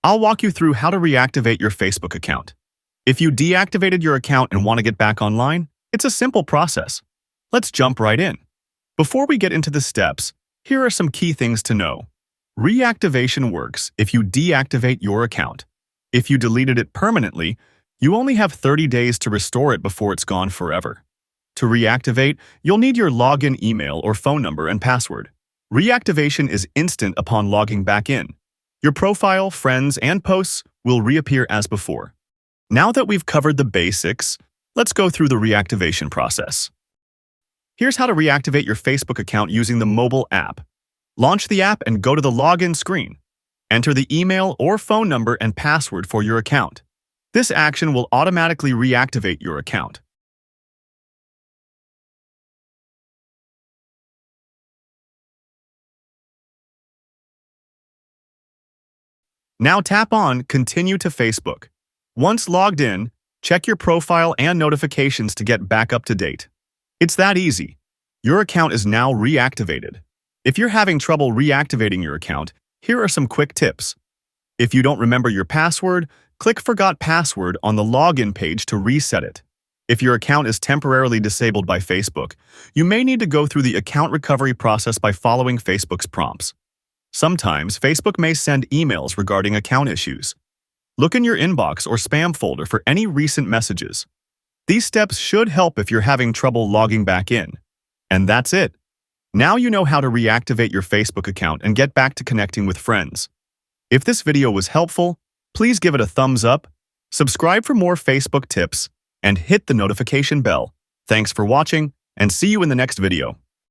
I'll walk you through how to reactivate your Facebook account. If you deactivated your account and want to get back online, it's a simple process. Let's jump right in. Before we get into the steps, here are some key things to know. Reactivation works if you deactivate your account. If you deleted it permanently, you only have 30 days to restore it before it's gone forever. To reactivate, you'll need your login email or phone number and password. Reactivation is instant upon logging back in. Your profile, friends, and posts will reappear as before. Now that we've covered the basics, let's go through the reactivation process. Here's how to reactivate your Facebook account using the mobile app. Launch the app and go to the login screen. Enter the email or phone number and password for your account. This action will automatically reactivate your account. Now tap on Continue to Facebook. Once logged in, check your profile and notifications to get back up to date. It's that easy. Your account is now reactivated. If you're having trouble reactivating your account, here are some quick tips. If you don't remember your password, click Forgot Password on the login page to reset it. If your account is temporarily disabled by Facebook, you may need to go through the account recovery process by following Facebook's prompts. Sometimes, Facebook may send emails regarding account issues. Look in your inbox or spam folder for any recent messages. These steps should help if you're having trouble logging back in. And that's it. Now you know how to reactivate your Facebook account and get back to connecting with friends. If this video was helpful, please give it a thumbs up, subscribe for more Facebook tips, and hit the notification bell. Thanks for watching, and see you in the next video.